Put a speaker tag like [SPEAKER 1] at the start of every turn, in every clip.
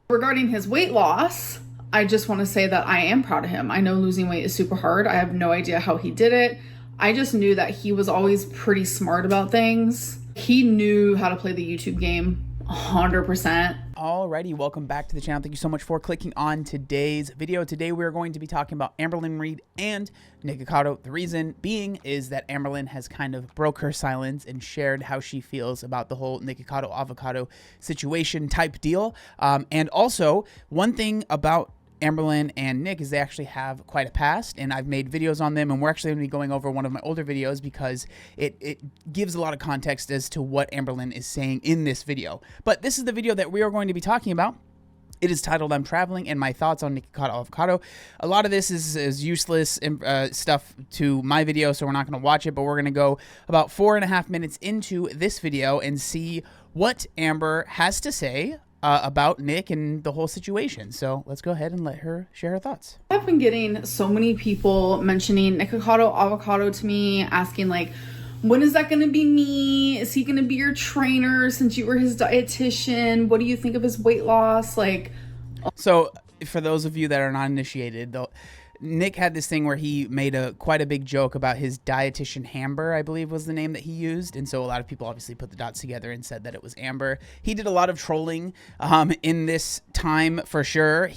[SPEAKER 1] Regarding his weight loss, I just want to say that I am proud of him. I know losing weight is super hard. I have no idea how he did it. I just knew that he was always pretty smart about things. He knew how to play the YouTube game 100%.
[SPEAKER 2] Alrighty, welcome back to the channel. Thank you so much for clicking on today's video. Today we're going to be talking about Amberlynn, Reid, and Nikocado. The reason being is that Amberlynn has kind of broke her silence and shared how she feels about the whole Nikocado avocado situation type deal. And also, one thing about Amberlynn and Nick is they actually have quite a past, and I've made videos on them, and we're actually going to be going over one of my older videos because it gives a lot of context as to what Amberlynn is saying in this video. But this is the video that we are going to be talking about. It is titled "I'm Traveling and My Thoughts on Nikocado Avocado." A lot of this is useless stuff to my video, so we're not going to watch it, but we're going to go about 4.5 minutes into this video and see what Amber has to say about Nick and the whole situation. So let's go ahead and let her share her thoughts.
[SPEAKER 1] I've been getting so many people mentioning Nikocado avocado to me, asking like, when is that going to be me? Is he going to be your trainer since you were his dietitian? What do you think of his weight loss? Like,
[SPEAKER 2] so for those of you that are not initiated, though, Nick had this thing where he made quite a big joke about his dietitian Amber, I believe was the name that he used. And so a lot of people obviously put the dots together and said that it was Amber. He did a lot of trolling in this time for sure.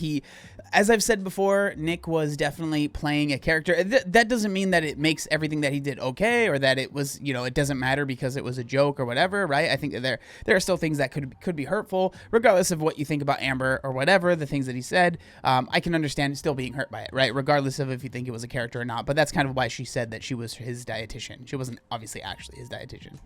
[SPEAKER 2] As I've said before, Nick was definitely playing a character. That doesn't mean that it makes everything that he did okay, or that it was, you know, it doesn't matter because it was a joke or whatever, right? I think that there are still things that could be hurtful, regardless of what you think about Amber or whatever, the things that he said. I can understand still being hurt by it, right? Regardless of if you think it was a character or not. But that's kind of why she said that she was his dietitian. She wasn't obviously actually his dietitian.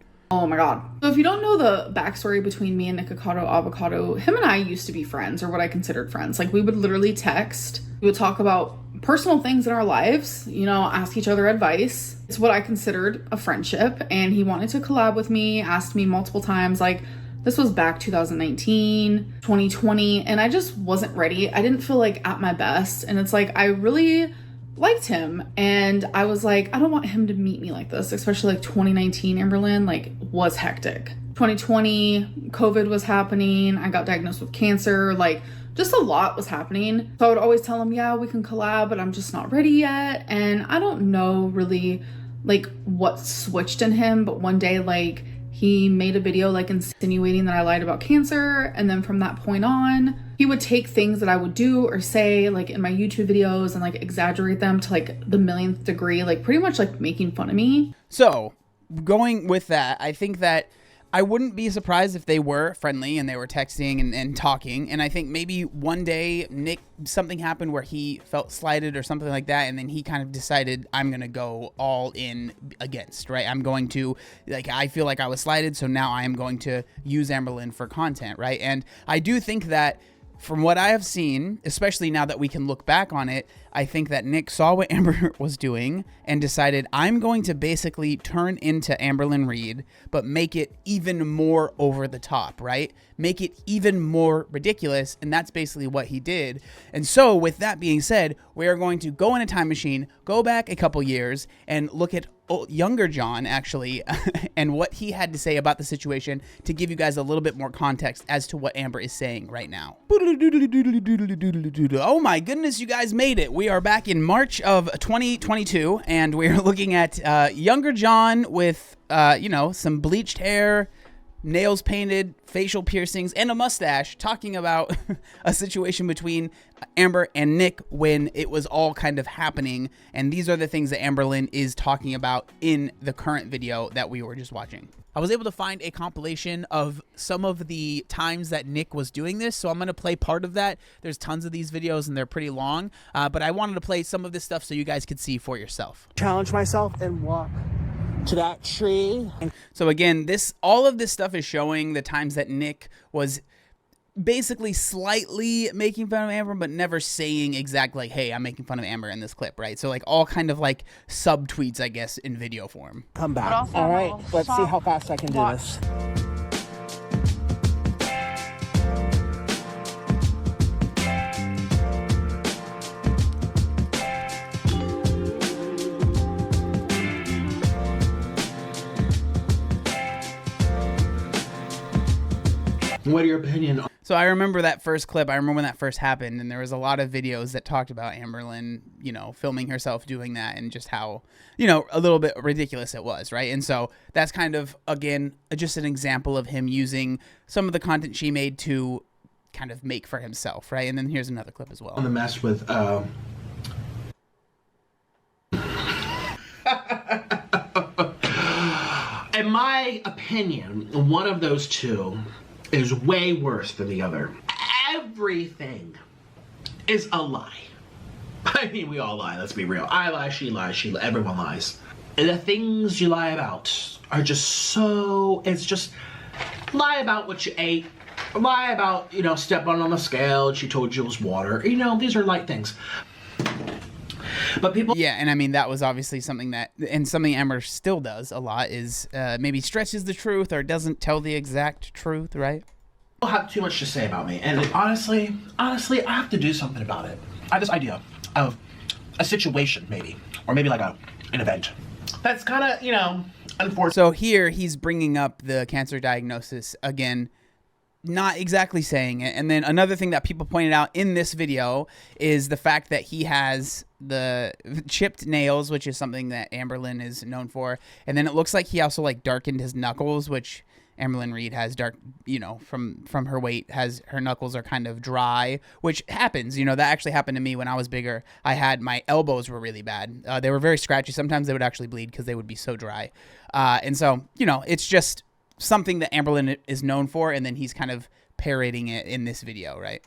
[SPEAKER 1] oh my God. So if you don't know the backstory between me and Nikocado avocado, him and I used to be friends, or what I considered friends. Like, we would literally text. We would talk about personal things in our lives, you know, ask each other advice. It's what I considered a friendship. And he wanted to collab with me, asked me multiple times, like, this was back 2019, 2020, and I just wasn't ready. I didn't feel like at my best. And it's like, I really liked him, and I was like, I don't want him to meet me like this, especially like 2019 Amberlynn like was hectic. 2020 COVID was happening. I got diagnosed with cancer. Like, just a lot was happening. So I would always tell him, yeah, we can collab, but I'm just not ready yet. And I don't know really like what switched in him, but one day like he made a video like insinuating that I lied about cancer. And then from that point on, he would take things that I would do or say like in my YouTube videos and like exaggerate them to like the millionth degree, like pretty much like making fun of me.
[SPEAKER 2] So going with that, I think that I wouldn't be surprised if they were friendly and they were texting and talking. And I think maybe one day Nick, something happened where he felt slighted or something like that. And then he kind of decided, I'm going to go all in against, right? I'm going to, like, I feel like I was slighted. So now I am going to use Amberlynn for content, right? And I do think that from what I have seen, especially now that we can look back on it, I think that Nick saw what Amber was doing and decided, I'm going to basically turn into Amberlynn Reid, but make it even more over the top, right? Make it even more ridiculous. And that's basically what he did. And so with that being said, we are going to go in a time machine, go back a couple years and look at younger John actually and what he had to say about the situation to give you guys a little bit more context as to what Amber is saying right now. Oh my goodness, you guys made it. We are back in March of 2022 and we're looking at younger John with you know, some bleached hair, nails painted, facial piercings, and a mustache, talking about a situation between Amber and Nick when it was all kind of happening. And these are the things that Amberlynn is talking about in the current video that we were just watching. I was able to find a compilation of some of the times that Nick was doing this, so I'm going to play part of that. There's tons of these videos and they're pretty long, but I wanted to play some of this stuff so you guys could see for yourself.
[SPEAKER 3] Challenge myself and walk to that tree.
[SPEAKER 2] So again, all of this stuff is showing the times that Nick was basically slightly making fun of Amber, but never saying exactly like, hey, I'm making fun of Amber in this clip, right? So like all kind of like subtweets, I guess, in video form.
[SPEAKER 3] Come back. All right, let's see how fast I can do this.
[SPEAKER 4] What are your opinion on
[SPEAKER 2] So I remember that first clip. I remember when that first happened, and there was a lot of videos that talked about Amberlynn, filming herself doing that and just how, a little bit ridiculous it was, right? And so that's kind of, again, just an example of him using some of the content she made to kind of make for himself, right? And then here's another clip as well.
[SPEAKER 4] On the mess with, in my opinion, one of those two is way worse than the other. Everything is a lie. I mean, we all lie, let's be real. I lie, she lies, everyone lies. And the things you lie about are just so, it's just, lie about what you ate, lie about, stepping on the scale, she told you it was water. These are light things. But people...
[SPEAKER 2] Yeah, and I mean, that was obviously something and something Amber still does a lot, is maybe stretches the truth or doesn't tell the exact truth, right?
[SPEAKER 4] People have too much to say about me, and honestly, I have to do something about it. I have this idea of a situation, maybe, or maybe like an event. That's kind of, unfortunate.
[SPEAKER 2] So here, he's bringing up the cancer diagnosis again, not exactly saying it. And then another thing that people pointed out in this video is the fact that he has the chipped nails, which is something that Amberlynn is known for. And then it looks like he also darkened his knuckles, which Amberlynn Reid has dark, from her weight, her knuckles are kind of dry, which happens. That actually happened to me when I was bigger. My elbows were really bad. They were very scratchy. Sometimes they would actually bleed because they would be so dry. And so, it's just something that Amberlynn is known for, and then he's kind of parroting it in this video, right?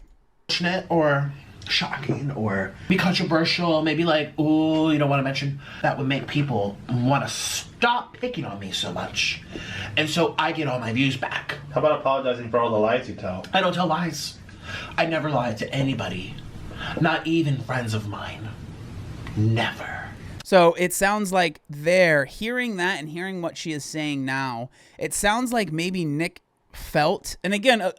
[SPEAKER 4] Or shocking, or be controversial, maybe ooh, you don't want to mention, that would make people want to stop picking on me so much. And so I get all my views back.
[SPEAKER 5] How about apologizing for all the lies you tell?
[SPEAKER 4] I don't tell lies. I never lied to anybody. Not even friends of mine. Never.
[SPEAKER 2] So it sounds like hearing that and hearing what she is saying now, it sounds like maybe Nick felt, and again,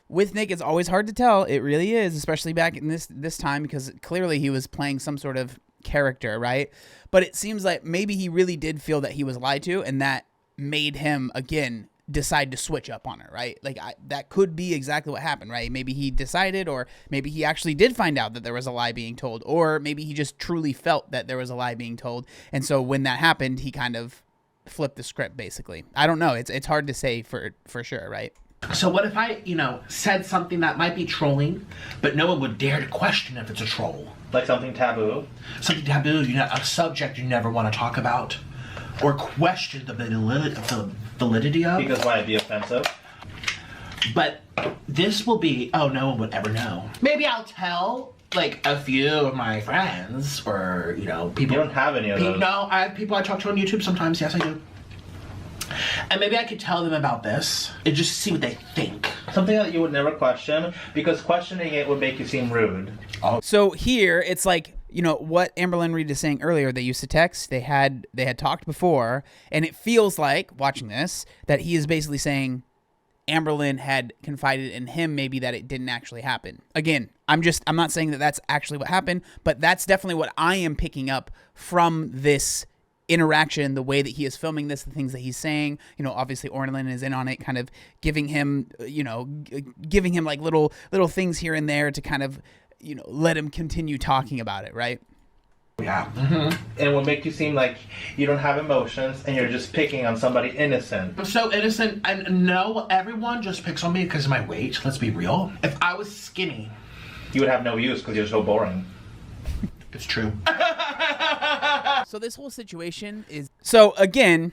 [SPEAKER 2] with Nick, it's always hard to tell. It really is, especially back in this time, because clearly he was playing some sort of character, right? But it seems like maybe he really did feel that he was lied to, and that made him, again, decide to switch up on her, right? That could be exactly what happened, right? Maybe he decided, or maybe he actually did find out that there was a lie being told, or maybe he just truly felt that there was a lie being told, and so when that happened, he kind of flipped the script, basically. I don't know. It's hard to say for sure, right?
[SPEAKER 4] So what if I, said something that might be trolling, but no one would dare to question if it's a troll?
[SPEAKER 5] Like something taboo?
[SPEAKER 4] Something taboo, a subject you never want to talk about, or question the validity of.
[SPEAKER 5] Because why, it'd be offensive?
[SPEAKER 4] But this will be, no one would ever know. Maybe I'll tell, a few of my friends, or, people.
[SPEAKER 5] You don't have any of those.
[SPEAKER 4] No, I have people I talk to on YouTube sometimes, yes I do. And maybe I could tell them about this and just see what they think.
[SPEAKER 5] Something that you would never question, because questioning it would make you seem rude.
[SPEAKER 2] Oh. So here, it's like, what Amberlynn Reid is saying earlier, they used to text, they had talked before, and it feels like, watching this, that he is basically saying Amberlynn had confided in him, maybe that it didn't actually happen. Again, I'm not saying that that's actually what happened, but that's definitely what I am picking up from this interaction, the way that he is filming this, the things that he's saying. Obviously Orlin is in on it, kind of giving him little things here and there to kind of, let him continue talking about it, right?
[SPEAKER 4] Yeah.
[SPEAKER 5] Mm-hmm. And it will make you seem like you don't have emotions and you're just picking on somebody innocent.
[SPEAKER 4] I'm so innocent, and no, everyone just picks on me because of my weight. Let's be real. If I was skinny,
[SPEAKER 5] you would have no use because you're so boring.
[SPEAKER 4] It's true.
[SPEAKER 2] So this whole situation is, again,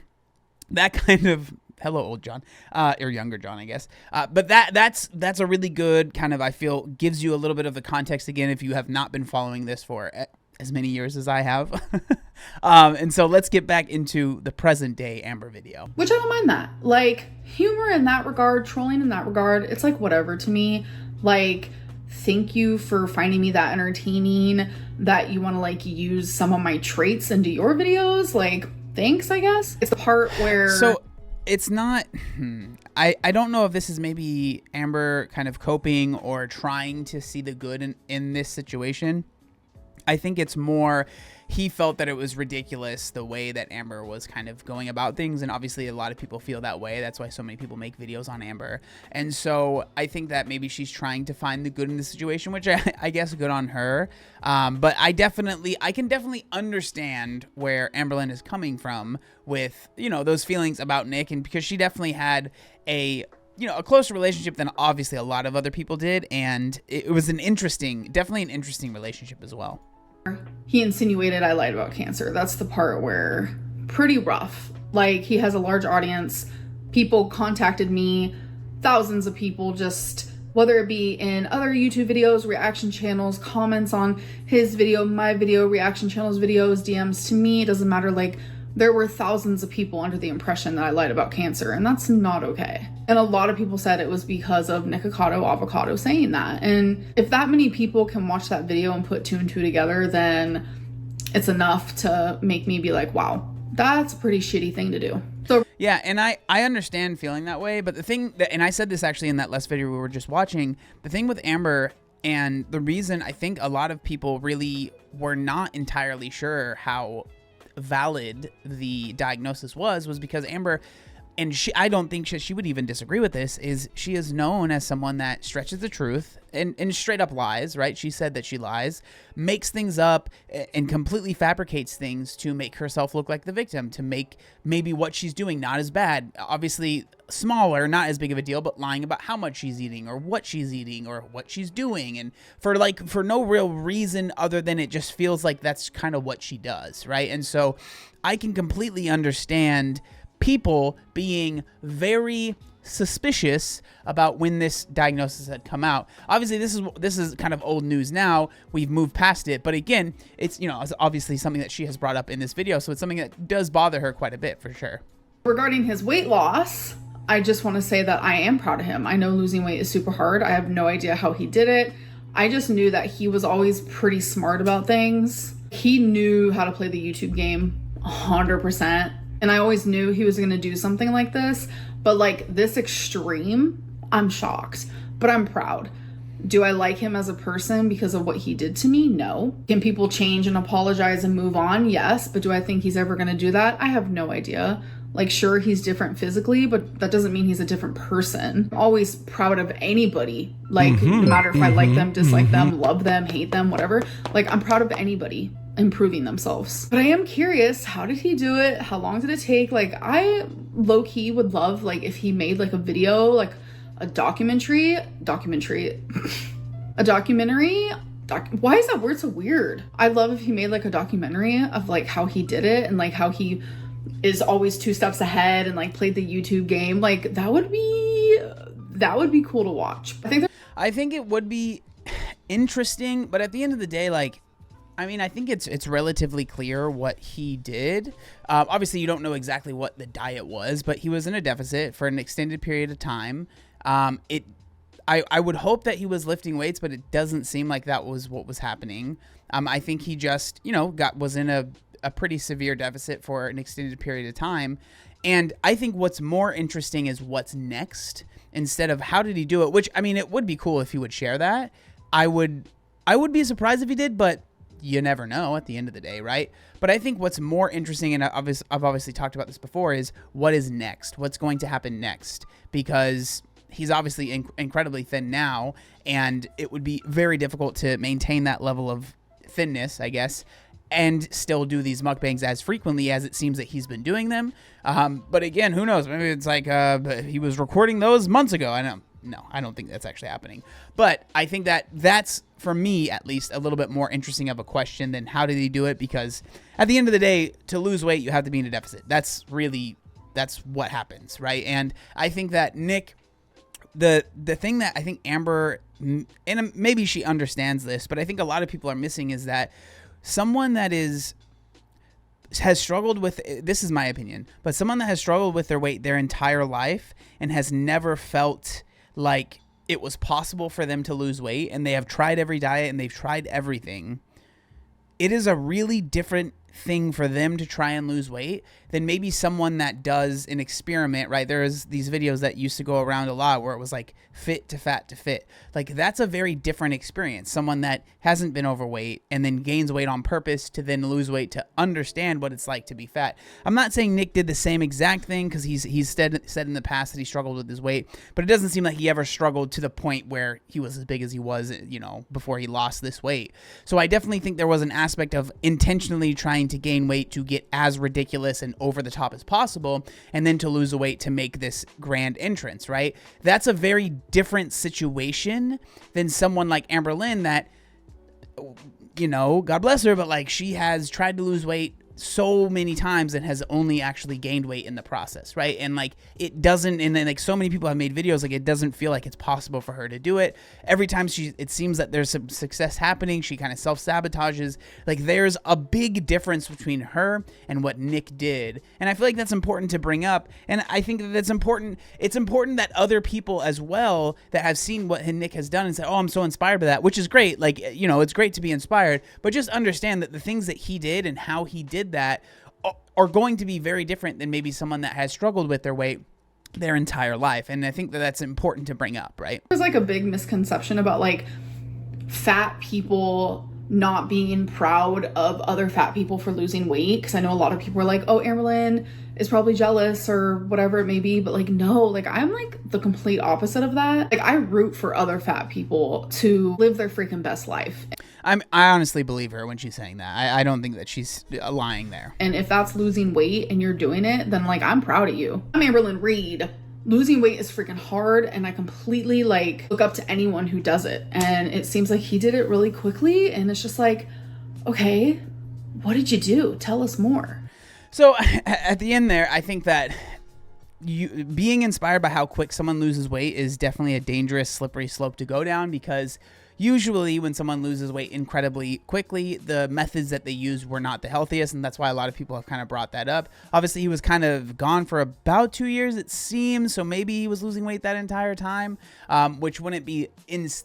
[SPEAKER 2] that kind of, hello old John, or younger John, I guess. But that's a really good kind of, I feel, gives you a little bit of the context again if you have not been following this for as many years as I have. And so let's get back into the present day Amber video.
[SPEAKER 1] Which I don't mind that. Humor in that regard, trolling in that regard, it's whatever to me. Thank you for finding me that entertaining, that you want to use some of my traits into your videos. Thanks, I guess. It's the part where...
[SPEAKER 2] So it's not... I don't know if this is maybe Amber kind of coping or trying to see the good in this situation. I think it's more he felt that it was ridiculous the way that Amber was kind of going about things. And obviously a lot of people feel that way. That's why so many people make videos on Amber. And so I think that maybe she's trying to find the good in the situation, which I guess good on her. But I can definitely understand where Amberlynn is coming from with, you know, those feelings about Nick. And because she definitely had a closer relationship than obviously a lot of other people did. And it was definitely an interesting relationship as well.
[SPEAKER 1] He insinuated I lied about cancer. That's the part where pretty rough. Like, he has a large audience. People contacted me, thousands of people, just whether it be in other YouTube videos, reaction channels, comments on his video, my video, reaction channels, videos, DMs to me, it doesn't matter. Like, there were thousands of people under the impression that I lied about cancer, and that's not okay. And a lot of people said it was because of Nikocado Avocado saying that. And if that many people can watch that video and put two and two together, then it's enough to make me be like, wow, that's a pretty shitty thing to do. So
[SPEAKER 2] yeah, and I understand feeling that way, but the thing that, and I said this actually in that last video we were just watching, the thing with Amber, and the reason I think a lot of people really were not entirely sure how valid the diagnosis was because Amber, and I don't think she would even disagree with this, is she is known as someone that stretches the truth and straight up lies, right? She said that she lies, makes things up, and completely fabricates things to make herself look like the victim, to make maybe what she's doing not as bad. Obviously smaller, not as big of a deal, but lying about how much she's eating or what she's doing, and for no real reason other than it just feels like that's kind of what she does, right? And so I can completely understand people being very suspicious about when this diagnosis had come out. Obviously this is kind of old news now. We've moved past it, but again, it's it's obviously something that she has brought up in this video, so it's something that does bother her quite a bit for sure.
[SPEAKER 1] Regarding his weight loss, I just want to say that I am proud of him. I know losing weight is super hard. I have no idea how he did it. I just knew that he was always pretty smart about things. He knew how to play the YouTube game 100%. And I always knew he was going to do something like this, but like this extreme, I'm shocked, but I'm proud. Do I like him as a person because of what he did to me? No. Can people change and apologize and move on? Yes. But do I think he's ever going to do that? I have no idea. Like, sure, he's different physically, but that doesn't mean he's a different person. I'm always proud of anybody. Like, no matter if I like them, dislike them, love them, hate them, whatever. Like, I'm proud of anybody improving themselves. But I am curious, how did he do it? How long did it take? Like, I low-key would love, like, if he made like a video, like a documentary. Why is that word so weird? I'd love if he made like a documentary of like how he did it and like how he is always 2 steps ahead and like played the YouTube game. Like, that would be cool to watch.
[SPEAKER 2] I think it would be interesting, but at the end of the day, like, I mean, I think it's relatively clear what he did. Obviously, you don't know exactly what the diet was, but he was in a deficit for an extended period of time. I would hope that he was lifting weights, but it doesn't seem like that was what was happening. I think he just, was in a pretty severe deficit for an extended period of time. And I think what's more interesting is what's next instead of how did he do it, which, I mean, it would be cool if he would share that. I would be surprised if he did, but you never know at the end of the day, right? But I think what's more interesting, and I've obviously talked about this before, is what is next? What's going to happen next? Because he's obviously incredibly thin now, and it would be very difficult to maintain that level of thinness, I guess, and still do these mukbangs as frequently as it seems that he's been doing them. But again, who knows? Maybe it's like he was recording those months ago. I know. No, I don't think that's actually happening. But I think that's, for me at least, a little bit more interesting of a question than how did he do it? Because at the end of the day, to lose weight, you have to be in a deficit. That's what happens, right? And I think that Nick, the thing that I think Amber, and maybe she understands this, but I think a lot of people are missing is that someone that has struggled with, this is my opinion, but someone that has struggled with their weight their entire life and has never felt like it was possible for them to lose weight, and they have tried every diet and they've tried everything, it is a really different thing for them to try and lose weight than maybe someone that does an experiment, right? There's these videos that used to go around a lot where it was like fit to fat to fit. Like that's a very different experience. Someone that hasn't been overweight and then gains weight on purpose to then lose weight to understand what it's like to be fat. I'm not saying Nick did the same exact thing, because he's said in the past that he struggled with his weight, but it doesn't seem like he ever struggled to the point where he was as big as he was, you know, before he lost this weight. So I definitely think there was an aspect of intentionally trying to gain weight to get as ridiculous and over the top as possible, and then to lose the weight to make this grand entrance, right? That's a very different situation than someone like Amberlynn that, you know, God bless her, but like she has tried to lose weight so many times and has only actually gained weight in the process, right? And like it doesn't, and then like so many people have made videos, like it doesn't feel like it's possible for her to do it. Every time it seems that there's some success happening, she kind of self-sabotages. Like there's a big difference between her and what Nick did, and I feel like that's important to bring up. And I think that that's important. It's important that other people as well that have seen what Nick has done and say, oh, I'm so inspired by that, which is great. Like, you know, it's great to be inspired, but just understand that the things that he did and how he did that are going to be very different than maybe someone that has struggled with their weight their entire life. And I think that that's important to bring up, right?
[SPEAKER 1] There's like a big misconception about like fat people not being proud of other fat people for losing weight, because I know a lot of people are like, oh, Amberlynn is probably jealous or whatever it may be, but like no, like I'm like the complete opposite of that. Like I root for other fat people to live their freaking best life.
[SPEAKER 2] I honestly believe her when she's saying that. I don't think that she's lying there.
[SPEAKER 1] And if that's losing weight and you're doing it, then like I'm proud of you. I'm Amberlynn Reid. Losing weight is freaking hard, and I completely like look up to anyone who does it. And it seems like he did it really quickly, and it's just like, okay, what did you do? Tell us more.
[SPEAKER 2] So at the end there, I think that you being inspired by how quick someone loses weight is definitely a dangerous, slippery slope to go down, because usually when someone loses weight incredibly quickly, the methods that they used were not the healthiest, and that's why a lot of people have kind of brought that up. Obviously, he was kind of gone for about 2 years, it seems, so maybe he was losing weight that entire time, which wouldn't be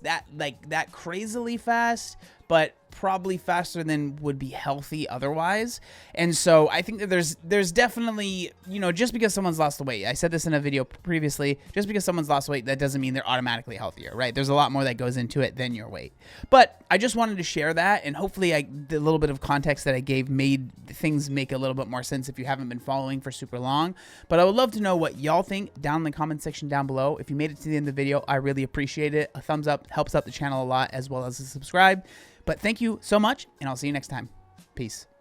[SPEAKER 2] that crazily fast, but probably faster than would be healthy otherwise. And so I think that there's definitely, you know, just because someone's lost the weight, I said this in a video previously, just because someone's lost weight, that doesn't mean they're automatically healthier, right? There's a lot more that goes into it than your weight. But I just wanted to share that, and hopefully the little bit of context that I gave made things make a little bit more sense if you haven't been following for super long. But I would love to know what y'all think down in the comment section down below. If you made it to the end of the video, I really appreciate it. A thumbs up helps out the channel a lot, as well as a subscribe. But thank you so much, and I'll see you next time. Peace.